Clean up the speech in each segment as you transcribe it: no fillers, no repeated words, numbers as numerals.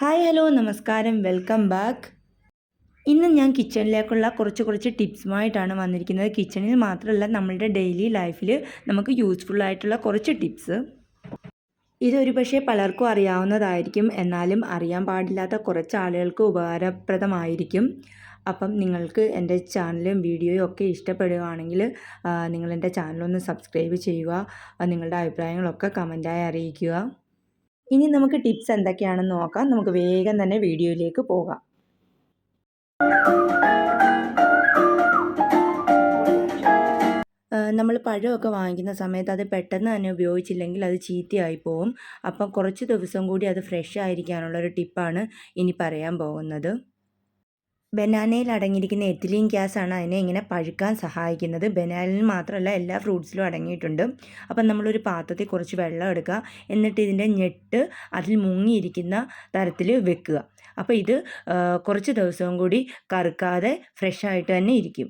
Hi hello നമസ്കാരം welcome back. ഇന്ന് ഞാൻ കിച്ചണിലേക്കുള്ള കുറച്ച് ടിപ്സുമായിട്ടാണ് വന്നിരിക്കുന്നത്. കിച്ചണിൽ മാത്രമല്ല നമ്മളുടെ ഡെയിലി ലൈഫിൽ നമുക്ക് യൂസ്ഫുൾ ആയിട്ടുള്ള കുറച്ച് ടിപ്സ്. ഇതൊരു പക്ഷേ പലർക്കും അറിയാവുന്നതായിരിക്കും, എന്നാലും അറിയാൻ പാടില്ലാത്ത കുറച്ച് ആളുകൾക്ക് ഉപകാരപ്രദമായിരിക്കും. അപ്പം നിങ്ങൾക്ക് എൻ്റെ ചാനലും വീഡിയോയും ഒക്കെ ഇഷ്ടപ്പെടുകയാണെങ്കിൽ നിങ്ങളെൻ്റെ ചാനലൊന്ന് സബ്സ്ക്രൈബ് ചെയ്യുക. നിങ്ങളുടെ അഭിപ്രായങ്ങളൊക്കെ കമൻറ്റായി അറിയിക്കുക. ഇനി നമുക്ക് ടിപ്സ് എന്തൊക്കെയാണെന്ന് നോക്കാം. നമുക്ക് വേഗം തന്നെ വീഡിയോയിലേക്ക് പോകാം. നമ്മൾ പഴമൊക്കെ വാങ്ങിക്കുന്ന സമയത്ത് അത് പെട്ടെന്ന് തന്നെ ഉപയോഗിച്ചില്ലെങ്കിൽ അത് ചീത്തയായി പോവും. അപ്പം കുറച്ച് ദിവസം കൂടി അത് ഫ്രഷ് ആയിരിക്കാനുള്ളൊരു ടിപ്പാണ് ഇനി പറയാൻ പോകുന്നത്. ബനാനയിൽ അടങ്ങിയിരിക്കുന്ന എത്തിലീൻ ഗ്യാസാണ് അതിനെ ഇങ്ങനെ പഴുക്കാൻ സഹായിക്കുന്നത്. ബനാനയിൽ മാത്രമല്ല എല്ലാ ഫ്രൂട്ട്സിലും അടങ്ങിയിട്ടുണ്ട്. അപ്പം നമ്മളൊരു പാത്രത്തിൽ കുറച്ച് വെള്ളം എടുക്കുക, എന്നിട്ട് ഇതിൻ്റെ ഞെട്ട് അതിൽ മുങ്ങിയിരിക്കുന്ന തരത്തിൽ വെക്കുക. അപ്പോൾ ഇത് കുറച്ച് ദിവസവും കൂടി കറുക്കാതെ ഫ്രഷായിട്ട് തന്നെ ഇരിക്കും.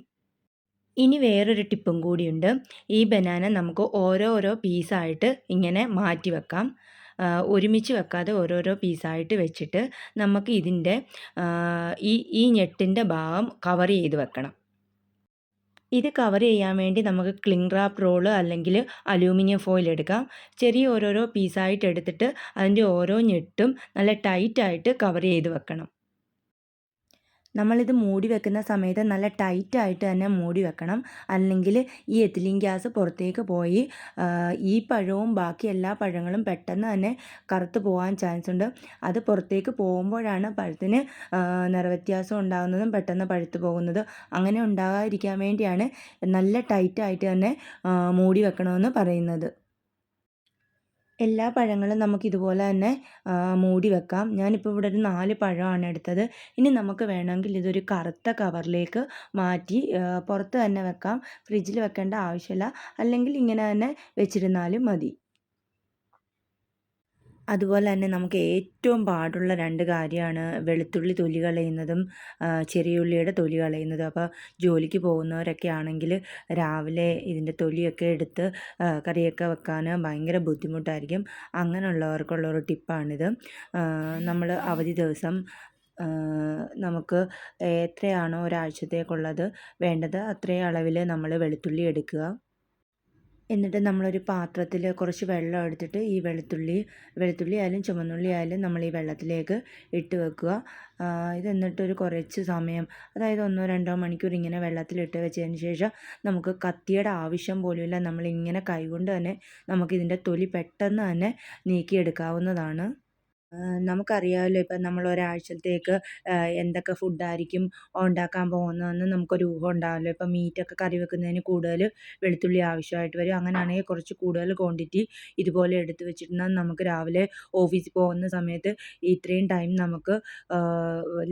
ഇനി വേറൊരു ടിപ്പും കൂടിയുണ്ട്. ഈ ബനാന നമുക്ക് ഓരോരോ പീസായിട്ട് ഇങ്ങനെ മാറ്റി വെക്കാം. ഒരുമിച്ച് വെക്കാതെ ഓരോരോ പീസായിട്ട് വെച്ചിട്ട് നമുക്ക് ഇതിൻ്റെ ഈ ഞെട്ടിൻ്റെ ഭാഗം കവർ ചെയ്ത് വെക്കണം. ഇത് കവർ ചെയ്യാൻ വേണ്ടി നമുക്ക് ക്ലിംഗ് റാപ്പ് റോള് അല്ലെങ്കിൽ അലൂമിനിയം ഫോയിൽ എടുക്കാം. ചെറിയ ഓരോരോ പീസായിട്ട് എടുത്തിട്ട് അതിൻ്റെ ഓരോ ഞെട്ടും നല്ല ടൈറ്റായിട്ട് കവർ ചെയ്ത് വെക്കണം. നമ്മളിത് മൂടി വെക്കുന്ന സമയത്ത് നല്ല ടൈറ്റായിട്ട് തന്നെ മൂടി വെക്കണം. അല്ലെങ്കിൽ ഈ എത്തിലീൻ ഗ്യാസ് പുറത്തേക്ക് പോയി ഈ പഴവും ബാക്കി എല്ലാ പഴങ്ങളും പെട്ടെന്ന് തന്നെ കറുത്ത് പോകാൻ ചാൻസ് ഉണ്ട്. അത് പുറത്തേക്ക് പോകുമ്പോഴാണ് പഴത്തിന് നിറവ്യത്യാസം ഉണ്ടാകുന്നതും പെട്ടെന്ന് പഴുത്ത് പോകുന്നത്. അങ്ങനെ ഉണ്ടാകാതിരിക്കാൻ വേണ്ടിയാണ് നല്ല ടൈറ്റായിട്ട് തന്നെ മൂടി വെക്കണമെന്ന് പറയുന്നത്. എല്ലാ പഴങ്ങളും നമുക്ക് ഇതുപോലെ തന്നെ മൂടി വെക്കാം. ഞാനിപ്പോൾ ഇവിടെ ഒരു 4 പഴമാണ് എടുത്തത്. ഇനി നമുക്ക് വേണമെങ്കിൽ ഇതൊരു കറുത്ത കവറിലേക്ക് മാറ്റി പുറത്ത് തന്നെ വെക്കാം. ഫ്രിഡ്ജിൽ വെക്കേണ്ട ആവശ്യമില്ല. അല്ലെങ്കിൽ ഇങ്ങനെ തന്നെ വെച്ചിരുന്നാലും മതി. അതുപോലെ തന്നെ നമുക്ക് ഏറ്റവും പാടുള്ള 2 കാര്യമാണ് വെളുത്തുള്ളി തൊലി കളയുന്നതും ചെറിയ ഉള്ളിയുടെ തൊലി കളയുന്നതും. അപ്പോൾ ജോലിക്ക് പോകുന്നവരൊക്കെ ആണെങ്കിൽ രാവിലെ ഇതിൻ്റെ തൊലിയൊക്കെ എടുത്ത് കറിയൊക്കെ വെക്കാൻ ഭയങ്കര ബുദ്ധിമുട്ടായിരിക്കും. അങ്ങനെയുള്ളവർക്കുള്ളൊരു ടിപ്പാണിത്. നമ്മൾ അവധി ദിവസം നമുക്ക് എത്രയാണോ ഒരാഴ്ചത്തേക്കുള്ളത് വേണ്ടത് അത്രയും അളവിൽ നമ്മൾ വെളുത്തുള്ളി എടുക്കുക. എന്നിട്ട് നമ്മളൊരു പാത്രത്തിൽ കുറച്ച് വെള്ളം എടുത്തിട്ട് ഈ വെളുത്തുള്ളി ആയാലും ചുവന്നുള്ളി ആയാലും നമ്മൾ ഈ വെള്ളത്തിലേക്ക് ഇട്ട് വെക്കുക. ഇത് എന്നിട്ടൊരു കുറച്ച് സമയം, അതായത് 1-2 മണിക്കൂർ ഇങ്ങനെ വെള്ളത്തിലിട്ട് വെച്ചതിന് ശേഷം നമുക്ക് കത്തിയുടെ ആവശ്യം പോലുമില്ല. നമ്മളിങ്ങനെ കൈകൊണ്ട് തന്നെ നമുക്കിതിൻ്റെ തൊലി പെട്ടെന്ന് തന്നെ നീക്കിയെടുക്കാവുന്നതാണ്. നമുക്കറിയാമല്ലോ ഇപ്പം നമ്മൾ ഒരാഴ്ചത്തേക്ക് എന്തൊക്കെ ഫുഡായിരിക്കും ഉണ്ടാക്കാൻ പോകുന്നതെന്ന് നമുക്കൊരു ഊഹം ഉണ്ടാവുമല്ലോ. ഇപ്പം മീറ്റൊക്കെ കറി വെക്കുന്നതിന് കൂടുതൽ വെളുത്തുള്ളി ആവശ്യമായിട്ട് വരും. അങ്ങനെയാണെങ്കിൽ കുറച്ച് കൂടുതൽ ക്വാണ്ടിറ്റി ഇതുപോലെ എടുത്ത് വെച്ചിട്ടുണ്ടെങ്കിൽ നമുക്ക് രാവിലെ ഓഫീസിൽ പോകുന്ന സമയത്ത് ഇത്രയും ടൈം നമുക്ക്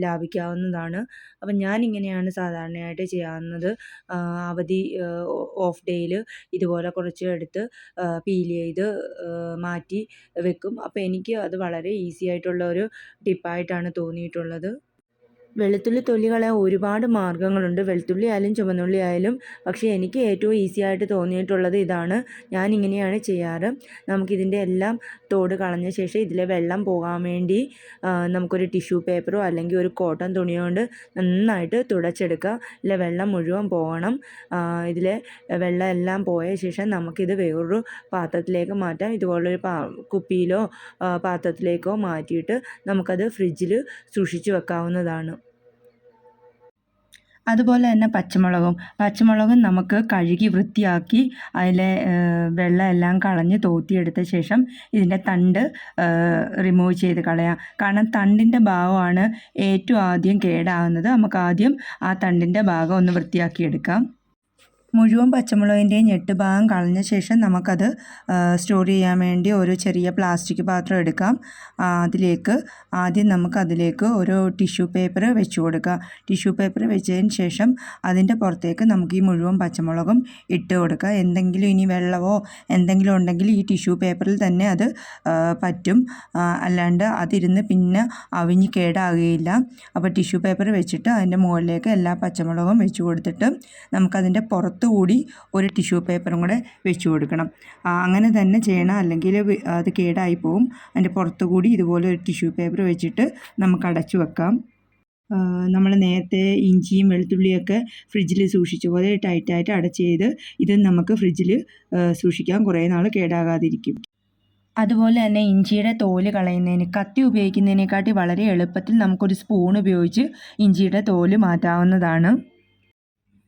ലാഭിക്കാവുന്നതാണ്. അപ്പം ഞാനിങ്ങനെയാണ് സാധാരണയായിട്ട് ചെയ്യാവുന്നത്. അവധി ഓഫ് ഡേയിൽ ഇതുപോലെ കുറച്ച് എടുത്ത് പീൽ ചെയ്ത് മാറ്റി വെക്കും. അപ്പോൾ എനിക്ക് അത് വളരെ ഈസി ആയിട്ടുള്ള ഒരു ടിപ്പായിട്ടാണ് തോന്നിയിട്ടുള്ളത്. വെളുത്തുള്ളി തൊലി കളയാൻ ഒരുപാട് മാർഗ്ഗങ്ങളുണ്ട്. വെളുത്തുള്ളി ആയാലും ചുവന്നുള്ളി ആയാലും. പക്ഷേ എനിക്ക് ഏറ്റവും ഈസി ആയിട്ട് തോന്നിയിട്ടുള്ളത് ഇതാണ്. ഞാനിങ്ങനെയാണ് ചെയ്യാറ്. നമുക്കിതിൻ്റെ എല്ലാം തോട് കളഞ്ഞ ശേഷം ഇതിലെ വെള്ളം പോകാൻ വേണ്ടി നമുക്കൊരു ടിഷ്യൂ പേപ്പറോ അല്ലെങ്കിൽ ഒരു കോട്ടൺ തുണി കൊണ്ട് നന്നായിട്ട് തുടച്ചെടുക്കുക. ഇതിലെ വെള്ളം മുഴുവൻ പോകണം. ഇതിലെ വെള്ളം എല്ലാം പോയ ശേഷം നമുക്കിത് വേറൊരു പാത്രത്തിലേക്ക് മാറ്റാം. ഇതുപോലൊരു കുപ്പിയിലോ പാത്രത്തിലേക്കോ മാറ്റിയിട്ട് നമുക്കത് ഫ്രിഡ്ജിൽ സൂക്ഷിച്ച് വെക്കാവുന്നതാണ്. അതുപോലെ തന്നെ പച്ചമുളകും നമുക്ക് കഴുകി വൃത്തിയാക്കി അതിലെ വെള്ളം എല്ലാം കളഞ്ഞ് തോത്തിയെടുത്ത ശേഷം ഇതിൻ്റെ തണ്ട് റിമൂവ് ചെയ്ത് കളയാം. കാരണം തണ്ടിൻ്റെ ഭാഗമാണ് ഏറ്റവും ആദ്യം കേടാകുന്നത്. നമുക്ക് ആദ്യം ആ തണ്ടിൻ്റെ ഭാഗം ഒന്ന് വൃത്തിയാക്കിയെടുക്കാം. മുഴുവൻ പച്ചമുളകിൻ്റെയും ഞെട്ട് ഭാഗം കളഞ്ഞ ശേഷം നമുക്കത് സ്റ്റോർ ചെയ്യാൻ വേണ്ടി ഒരു ചെറിയ പ്ലാസ്റ്റിക് പാത്രം എടുക്കാം. ആദ്യം നമുക്കതിലേക്ക് ഒരു ടിഷ്യൂ പേപ്പർ വെച്ച് കൊടുക്കുക. ടിഷ്യൂ പേപ്പർ വെച്ചതിന് ശേഷം അതിൻ്റെ പുറത്തേക്ക് നമുക്ക് ഈ മുഴുവൻ പച്ചമുളകും ഇട്ട് കൊടുക്കുക. എന്തെങ്കിലും ഇനി വെള്ളമോ എന്തെങ്കിലും ഉണ്ടെങ്കിൽ ഈ ടിഷ്യൂ പേപ്പറിൽ തന്നെ അത് പറ്റും. അല്ലാണ്ട് അതിരുന്ന് പിന്നെ അവിഞ്ഞ് കേടാകുകയില്ല. അപ്പോൾ ടിഷ്യൂ പേപ്പർ വെച്ചിട്ട് അതിൻ്റെ മുകളിലേക്ക് എല്ലാ പച്ചമുളകും വെച്ച് കൊടുത്തിട്ട് നമുക്കതിൻ്റെ പുറത്ത് പുറത്തുകൂടി ഒരു ടിഷ്യൂ പേപ്പറും കൂടെ വെച്ച് കൊടുക്കണം. അങ്ങനെ തന്നെ ചെയ്യണം, അല്ലെങ്കിൽ അത് കേടായി പോവും. അതിൻ്റെ പുറത്തുകൂടി ഇതുപോലെ ഒരു ടിഷ്യൂ പേപ്പർ വെച്ചിട്ട് നമുക്ക് അടച്ചു വെക്കാം. നമ്മൾ നേരത്തെ ഇഞ്ചിയും വെളുത്തുള്ളിയൊക്കെ ഫ്രിഡ്ജിൽ സൂക്ഷിച്ച പോലെ ടൈറ്റായിട്ട് അടച്ച് ചെയ്ത് ഇത് നമുക്ക് ഫ്രിഡ്ജിൽ സൂക്ഷിക്കാം, കുറേ നാൾ കേടാകാതിരിക്കും. അതുപോലെ തന്നെ ഇഞ്ചിയുടെ തോല് കളയുന്നതിന് കത്തി ഉപയോഗിക്കുന്നതിനെക്കാട്ടി വളരെ എളുപ്പത്തിൽ നമുക്കൊരു സ്പൂൺ ഉപയോഗിച്ച് ഇഞ്ചിയുടെ തോല് മാറ്റാവുന്നതാണ്.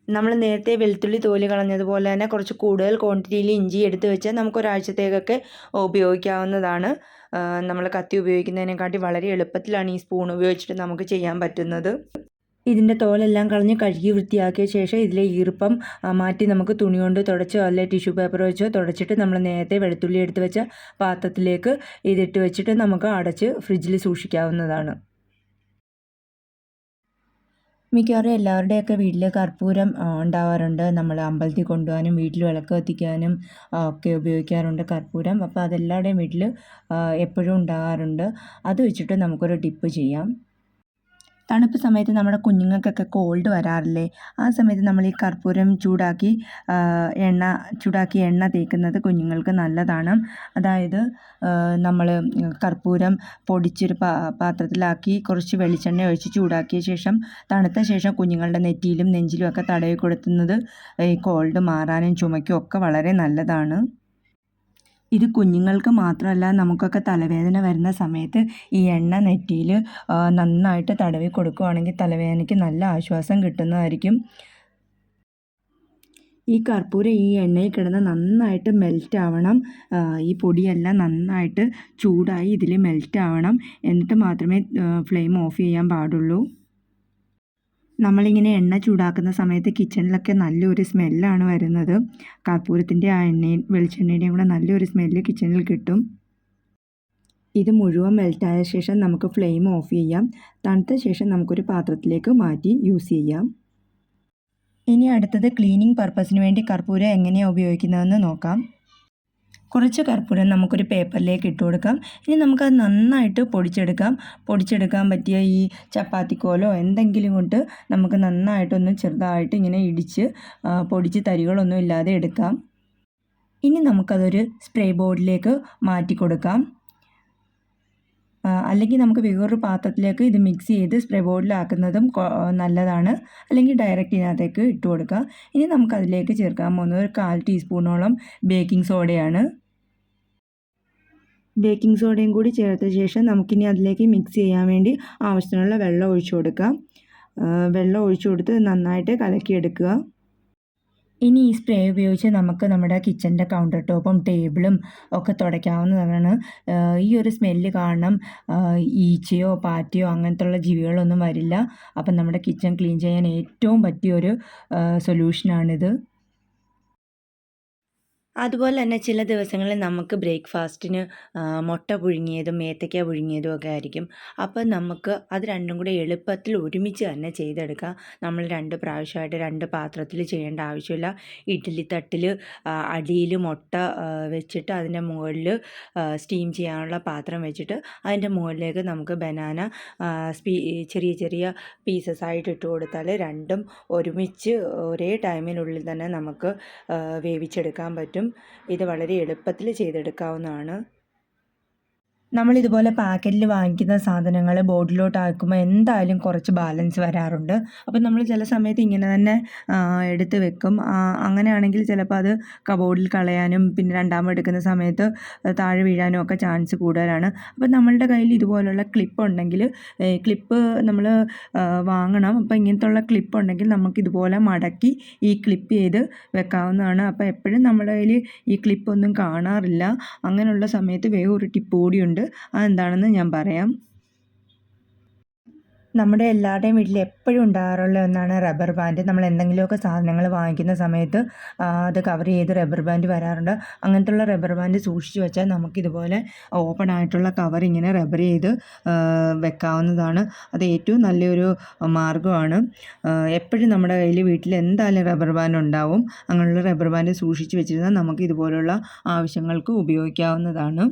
നമ്മൾ നേരത്തെ വെളുത്തുള്ളി തോല് കളഞ്ഞതുപോലെ തന്നെ കുറച്ച് കൂടുതൽ ക്വാണ്ടിറ്റിയിൽ ഇഞ്ചി എടുത്ത് വെച്ചാൽ നമുക്കൊരാഴ്ചത്തേക്കൊക്കെ ഉപയോഗിക്കാവുന്നതാണ്. നമ്മൾ കത്തി ഉപയോഗിക്കുന്നതിനെക്കാട്ടി വളരെ എളുപ്പത്തിലാണ് ഈ സ്പൂൺ ഉപയോഗിച്ചിട്ട് നമുക്ക് ചെയ്യാൻ പറ്റുന്നത്. ഇതിൻ്റെ തോലെല്ലാം കളഞ്ഞ് കഴുകി വൃത്തിയാക്കിയ ശേഷം ഇതിലെ ഈർപ്പം മാറ്റി നമുക്ക് തുണി കൊണ്ട് തുടച്ചോ അല്ലെങ്കിൽ ടിഷ്യൂ പേപ്പർ വെച്ചോ തുടച്ചിട്ട് നമ്മൾ നേരത്തെ വെളുത്തുള്ളി എടുത്ത് വെച്ച പാത്രത്തിലേക്ക് ഇതിട്ട് വെച്ചിട്ട് നമുക്ക് അടച്ച് ഫ്രിഡ്ജിൽ സൂക്ഷിക്കാവുന്നതാണ്. മിക്കവാറും എല്ലാവരുടെയൊക്കെ വീട്ടിൽ കർപ്പൂരം ഉണ്ടാവാറുണ്ട്. നമ്മൾ അമ്പലത്തിൽ കൊണ്ടുപോകാനും വീട്ടിൽ വിളക്ക് കത്തിക്കാനും ഒക്കെ ഉപയോഗിക്കാറുണ്ട് കർപ്പൂരം. അപ്പോൾ അതെല്ലാവരുടെയും വീട്ടിൽ എപ്പോഴും ഉണ്ടാകാറുണ്ട്. അത് വെച്ചിട്ട് നമുക്കൊരു ടിപ്പ് ചെയ്യാം. തണുപ്പ് സമയത്ത് നമ്മുടെ കുഞ്ഞുങ്ങൾക്കൊക്കെ കോൾഡ് വരാറില്ലേ? ആ സമയത്ത് നമ്മൾ ഈ കർപ്പൂരം ചൂടാക്കി എണ്ണ തേക്കുന്നത് കുഞ്ഞുങ്ങൾക്ക് നല്ലതാണ്. അതായത് നമ്മൾ കർപ്പൂരം പൊടിച്ചൊരു പാത്രത്തിലാക്കി കുറച്ച് വെളിച്ചെണ്ണ ഒഴിച്ച് ചൂടാക്കിയ ശേഷം തണുത്ത ശേഷം കുഞ്ഞുങ്ങളുടെ നെറ്റിയിലും നെഞ്ചിലും ഒക്കെ തടവി കൊടുക്കുന്നത് ഈ കോൾഡ് മാറാനും ചുമയ്ക്കും ഒക്കെ വളരെ നല്ലതാണ്. ഇത് കുഞ്ഞുങ്ങൾക്ക് മാത്രമല്ല, നമുക്കൊക്കെ തലവേദന വരുന്ന സമയത്ത് ഈ എണ്ണ നെറ്റിയിൽ നന്നായിട്ട് തടവി കൊടുക്കുകയാണെങ്കിൽ തലവേദനയ്ക്ക് നല്ല ആശ്വാസം കിട്ടുന്നതായിരിക്കും. ഈ കർപ്പൂരം ഈ എണ്ണയിൽ കിടന്ന് നന്നായിട്ട് മെൽറ്റ് ആവണം. ഈ പൊടിയെല്ലാം നന്നായിട്ട് ചൂടായി ഇതിൽ മെൽറ്റ് ആവണം. എന്നിട്ട് മാത്രമേ ഫ്ലെയിം ഓഫ് ചെയ്യാൻ പാടുള്ളൂ. നമ്മളിങ്ങനെ എണ്ണ ചൂടാക്കുന്ന സമയത്ത് കിച്ചണിലൊക്കെ നല്ലൊരു സ്മെല്ലാണ് വരുന്നത്. കർപ്പൂരത്തിൻ്റെ ആ എണ്ണയും വെളിച്ചെണ്ണയുടെയും കൂടെ നല്ലൊരു സ്മെല്ല് കിച്ചണിൽ കിട്ടും. ഇത് മുഴുവൻ മെൽറ്റായ ശേഷം നമുക്ക് ഫ്ലെയിം ഓഫ് ചെയ്യാം. തണുത്ത ശേഷം നമുക്കൊരു പാത്രത്തിലേക്ക് മാറ്റി യൂസ് ചെയ്യാം. ഇനി അടുത്തത് ക്ലീനിങ് പർപ്പസിന് വേണ്ടി കർപ്പൂരം എങ്ങനെയാണ് ഉപയോഗിക്കുന്നതെന്ന് നോക്കാം. കുറച്ച് കർപ്പൂരം നമുക്കൊരു പേപ്പറിലേക്ക് ഇട്ട് കൊടുക്കാം. ഇനി നമുക്കത് നന്നായിട്ട് പൊടിച്ചെടുക്കാൻ പറ്റിയ ഈ ചപ്പാത്തിക്കോലോ എന്തെങ്കിലും കൊണ്ട് നമുക്ക് നന്നായിട്ടൊന്ന് ചെറുതായിട്ട് ഇങ്ങനെ ഇടിച്ച് പൊടിച്ച് തരികളൊന്നും ഇല്ലാതെ എടുക്കാം. ഇനി നമുക്കതൊരു സ്പ്രേ ബോർഡിലേക്ക് മാറ്റി കൊടുക്കാം. അല്ലെങ്കിൽ നമുക്ക് വേറൊരു പാത്രത്തിലേക്ക് ഇത് മിക്സ് ചെയ്ത് സ്പ്രേ ബോർഡിലാക്കുന്നതും നല്ലതാണ്. അല്ലെങ്കിൽ ഡയറക്റ്റ് ഇതിനകത്തേക്ക് ഇട്ട് കൊടുക്കാം. ഇനി നമുക്കതിലേക്ക് ചേർക്കാൻ പോകുന്നത് ഒരു 1/4 ടീസ്പൂണോളം ബേക്കിംഗ് സോഡയാണ്. ബേക്കിംഗ് സോഡയും കൂടി ചേർത്ത ശേഷം നമുക്കിനി അതിലേക്ക് മിക്സ് ചെയ്യാൻ വേണ്ടി ആവശ്യത്തിനുള്ള വെള്ളം ഒഴിച്ചു കൊടുക്കാം. വെള്ളം ഒഴിച്ചു കൊടുത്ത് നന്നായിട്ട് കലക്കിയെടുക്കുക. ഇനി ഈ സ്പ്രേ ഉപയോഗിച്ച് നമുക്ക് നമ്മുടെ കിച്ചൻ്റെ കൗണ്ടർ ടോപ്പും ടേബിളും ഒക്കെ തുടയ്ക്കാവുന്നതാണ്. ഈ ഒരു സ്മെല്ല് കാരണം ഈച്ചയോ പാറ്റയോ അങ്ങനത്തുള്ള ജീവികളൊന്നും വരില്ല. അപ്പം നമ്മുടെ കിച്ചൺ ക്ലീൻ ചെയ്യാൻ ഏറ്റവും പറ്റിയൊരു സൊല്യൂഷനാണിത്. അതുപോലെ തന്നെ ചില ദിവസങ്ങളിൽ നമുക്ക് ബ്രേക്ക്ഫാസ്റ്റിന് മുട്ട പുഴുങ്ങിയതും ഏത്തയ്ക്ക പുഴുങ്ങിയതും ഒക്കെ ആയിരിക്കും. അപ്പം നമുക്ക് അത് രണ്ടും കൂടെ എളുപ്പത്തിൽ ഒരുമിച്ച് തന്നെ ചെയ്തെടുക്കാം. നമ്മൾ 2 പ്രാവശ്യമായിട്ട് 2 പാത്രത്തിൽ ചെയ്യേണ്ട ആവശ്യമില്ല. ഇഡ്ഡലി തട്ടിൽ അടിയിൽ മുട്ട വെച്ചിട്ട് അതിൻ്റെ മുകളിൽ സ്റ്റീം ചെയ്യാനുള്ള പാത്രം വെച്ചിട്ട് അതിൻ്റെ മുകളിലേക്ക് നമുക്ക് ബനാന ചെറിയ ചെറിയ പീസസ് ആയിട്ട് ഇട്ട് കൊടുത്താൽ രണ്ടും ഒരുമിച്ച് ഒരേ ടൈമിനുള്ളിൽ തന്നെ നമുക്ക് വേവിച്ചെടുക്കാൻ പറ്റും. ഇത് വളരെ എളുപ്പത്തിൽ ചെയ്തെടുക്കാവുന്നതാണ്. നമ്മളിതുപോലെ പാക്കറ്റിൽ വാങ്ങിക്കുന്ന സാധനങ്ങൾ ബോർഡിലോട്ട് ആക്കുമ്പോൾ എന്തായാലും കുറച്ച് ബാലൻസ് വരാറുണ്ട്. അപ്പം നമ്മൾ ചില സമയത്ത് ഇങ്ങനെ തന്നെ എടുത്ത് വെക്കും. അങ്ങനെയാണെങ്കിൽ ചിലപ്പോൾ അത് കബോർഡിൽ കളയാനും പിന്നെ രണ്ടാമത് എടുക്കുന്ന സമയത്ത് താഴെ വീഴാനും ഒക്കെ ചാൻസ് കൂടുതലാണ്. അപ്പം നമ്മളുടെ കയ്യിൽ ഇതുപോലുള്ള ക്ലിപ്പ് ഉണ്ടെങ്കിൽ ക്ലിപ്പ് നമ്മൾ വാങ്ങണം. അപ്പോൾ ഇങ്ങനത്തുള്ള ക്ലിപ്പ് ഉണ്ടെങ്കിൽ നമുക്കിതുപോലെ മടക്കി ഈ ക്ലിപ്പ് ചെയ്ത് വെക്കാവുന്നതാണ്. അപ്പോൾ എപ്പോഴും നമ്മുടെ കയ്യിൽ ഈ ക്ലിപ്പൊന്നും കാണാറില്ല. അങ്ങനെയുള്ള സമയത്ത് വേറൊരു ടിപ്പ് കൂടിയുണ്ട്. അതെന്താണെന്ന് ഞാൻ പറയാം. നമ്മുടെ എല്ലാവരുടെയും വീട്ടിൽ എപ്പോഴും ഉണ്ടാകാറുള്ള ഒന്നാണ് റബ്ബർ ബാൻഡ്. നമ്മൾ എന്തെങ്കിലുമൊക്കെ സാധനങ്ങൾ വാങ്ങിക്കുന്ന സമയത്ത് അത് കവർ ചെയ്ത് റബ്ബർ ബാൻഡ് വരാറുണ്ട്. അങ്ങനത്തുള്ള റബ്ബർ ബാൻഡ് സൂക്ഷിച്ച് വെച്ചാൽ നമുക്കിതുപോലെ ഓപ്പൺ ആയിട്ടുള്ള കവർ ഇങ്ങനെ റബ്ബർ ചെയ്ത് വെക്കാവുന്നതാണ്. അത് ഏറ്റവും നല്ലൊരു മാർഗ്ഗമാണ്. എപ്പോഴും നമ്മുടെ കയ്യിൽ വീട്ടിൽ എന്തായാലും റബ്ബർ ബാൻഡ് ഉണ്ടാവും. അങ്ങനെയുള്ള റബ്ബർ ബാൻഡ് സൂക്ഷിച്ച് വെച്ചിരുന്നാൽ നമുക്ക് ഇതുപോലുള്ള ആവശ്യങ്ങൾക്ക് ഉപയോഗിക്കാവുന്നതാണ്.